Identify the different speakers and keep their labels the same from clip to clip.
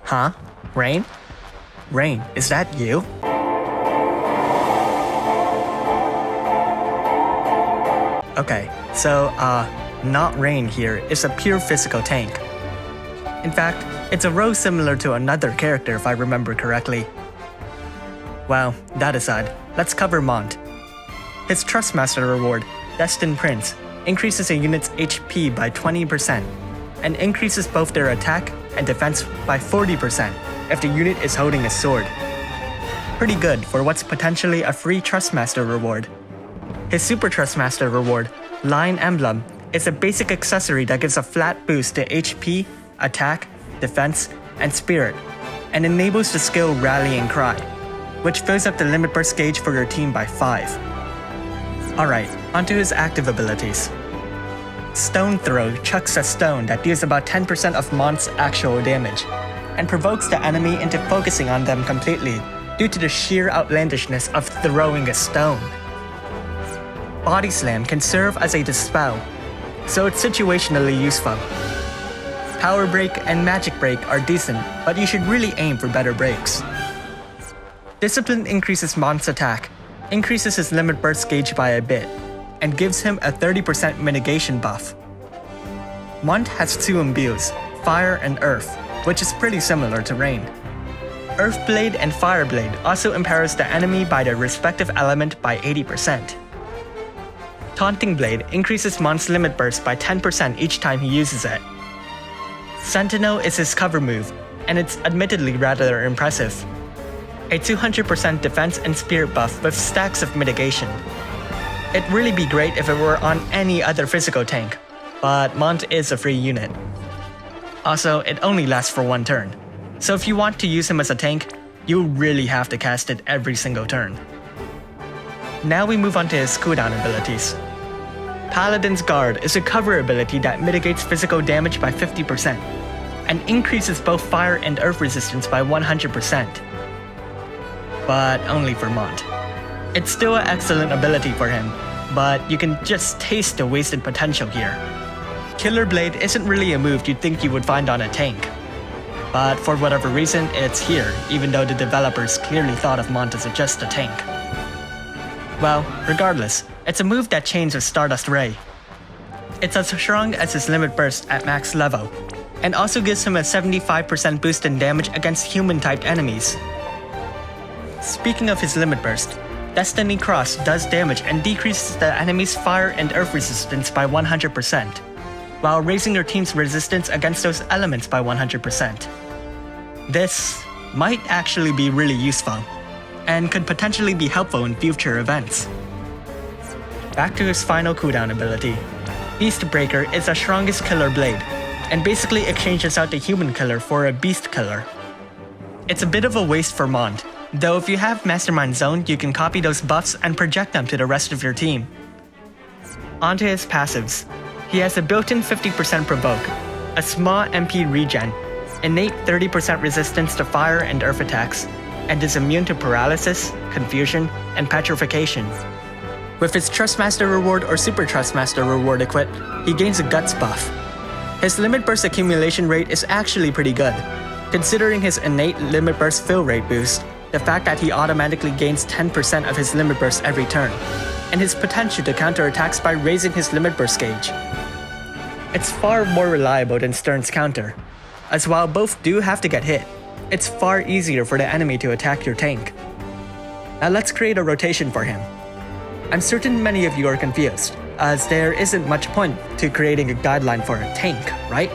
Speaker 1: Huh? Rain? Rain, is that you? Okay, so, not Rain here is a pure physical tank. In fact, it's a row similar to another character if I remember correctly. Well, that aside, let's cover Mont. His Trustmaster reward, Destined Prince, increases a unit's HP by 20% and increases both their attack and defense by 40% if the unit is holding a sword. Pretty good for what's potentially a free Trustmaster reward. His Super Trustmaster reward, Lion Emblem, is a basic accessory that gives a flat boost to HP, attack, defense, and spirit, and enables the skill Rallying Cry, which fills up the limit burst gauge for your team by 5. Alright, onto his active abilities. Stone Throw chucks a stone that deals about 10% of Mont's actual damage, and provokes the enemy into focusing on them completely due to the sheer outlandishness of throwing a stone. Body Slam can serve as a dispel, so it's situationally useful. Power Break and Magic Break are decent, but you should really aim for better breaks. Discipline increases Mont's attack, increases his limit burst gauge by a bit, and gives him a 30% mitigation buff. Mont has 2 imbues, Fire and Earth, which is pretty similar to Rain. Earthblade and Fireblade also empowers the enemy by their respective element by 80%. Taunting Blade increases Mont's limit burst by 10% each time he uses it. Sentinel is his cover move, and it's admittedly rather impressive. A 200% defense and spirit buff with stacks of mitigation. It'd really be great if it were on any other physical tank, but Mont is a free unit. Also, it only lasts for 1 turn, so if you want to use him as a tank, you really have to cast it every single turn. Now we move on to his cooldown abilities. Paladins Guard is a cover ability that mitigates physical damage by 50%, and increases both fire and earth resistance by 100%. But only for Mont. It's still an excellent ability for him, but you can just taste the wasted potential here. Killer Blade isn't really a move you'd think you would find on a tank, but for whatever reason it's here, even though the developers clearly thought of Mont as just a tank. Well, regardless, it's a move that chains with Stardust Ray. It's as strong as his limit burst at max level, and also gives him a 75% boost in damage against human-typed enemies. Speaking of his limit burst, Destiny Cross does damage and decreases the enemy's fire and earth resistance by 100%, while raising your team's resistance against those elements by 100%. This might actually be really useful, and could potentially be helpful in future events. Back to his final cooldown ability. Beast Breaker is the strongest killer blade, and basically exchanges out the human killer for a beast killer. It's a bit of a waste for Mont, though if you have Mastermind Zone, you can copy those buffs and project them to the rest of your team. Onto his passives. He has a built-in 50% provoke, a small MP regen, innate 30% resistance to fire and earth attacks, and is immune to paralysis, confusion, and petrification. With his Trustmaster reward or Super Trustmaster reward equipped, he gains a Guts buff. His limit burst accumulation rate is actually pretty good, considering his innate limit burst fill rate boost, the fact that he automatically gains 10% of his limit burst every turn, and his potential to counter attacks by raising his limit burst gauge. It's far more reliable than Stern's counter, as while both do have to get hit, it's far easier for the enemy to attack your tank. Now let's create a rotation for him. I'm certain many of you are confused, as there isn't much point to creating a guideline for a tank, right?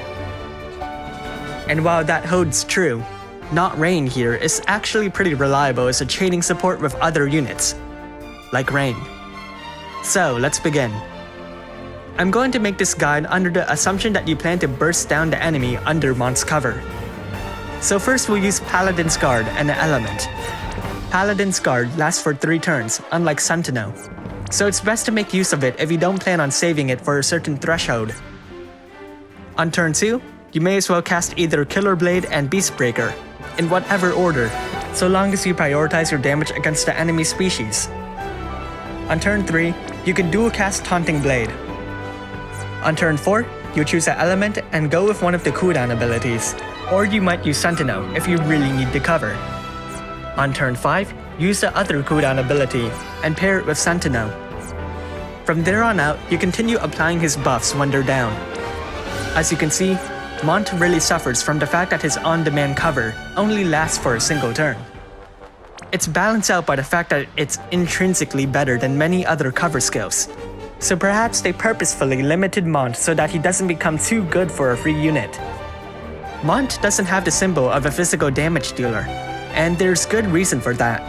Speaker 1: And while that holds true, Not Rain here is actually pretty reliable as a chaining support with other units, like Rain. So let's begin. I'm going to make this guide under the assumption that you plan to burst down the enemy under Mont's cover. So first we'll use Paladins Guard and an element. Paladins Guard lasts for 3 turns, unlike Sentinel, so it's best to make use of it if you don't plan on saving it for a certain threshold. On turn 2, you may as well cast either Killer Blade and Beast Breaker, in whatever order, so long as you prioritize your damage against the enemy species. On turn 3, you can dual cast Taunting Blade. On turn 4, you choose an element and go with one of the cooldown abilities, Or you might use Sentinel if you really need the cover. On turn 5, use the other cooldown ability and pair it with Sentinel. From there on out, you continue applying his buffs when they're down. As you can see, Mont really suffers from the fact that his on-demand cover only lasts for a single turn. It's balanced out by the fact that it's intrinsically better than many other cover skills. So perhaps they purposefully limited Mont so that he doesn't become too good for a free unit. Mont doesn't have the symbol of a physical damage dealer, and there's good reason for that.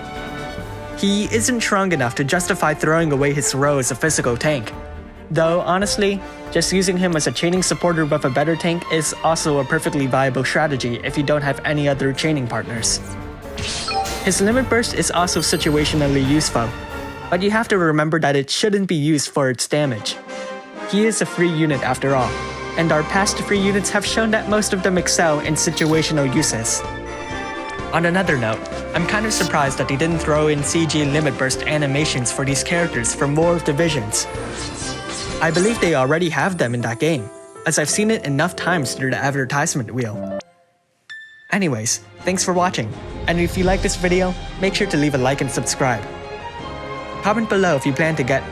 Speaker 1: He isn't strong enough to justify throwing away his role as a physical tank. Though honestly, just using him as a chaining supporter with a better tank is also a perfectly viable strategy if you don't have any other chaining partners. His limit burst is also situationally useful, but you have to remember that it shouldn't be used for its damage. He is a free unit after all, and our past free units have shown that most of them excel in situational uses. On another note, I'm kind of surprised that they didn't throw in CG limit burst animations for these characters for more of the visions. I believe they already have them in that game, as I've seen it enough times through the advertisement wheel. Anyways, thanks for watching, and if you like this video, make sure to leave a like and subscribe. Comment below if you plan to get,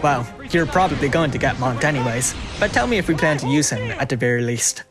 Speaker 1: well, you're probably going to get Mont anyways, but tell me if we plan to use him at the very least.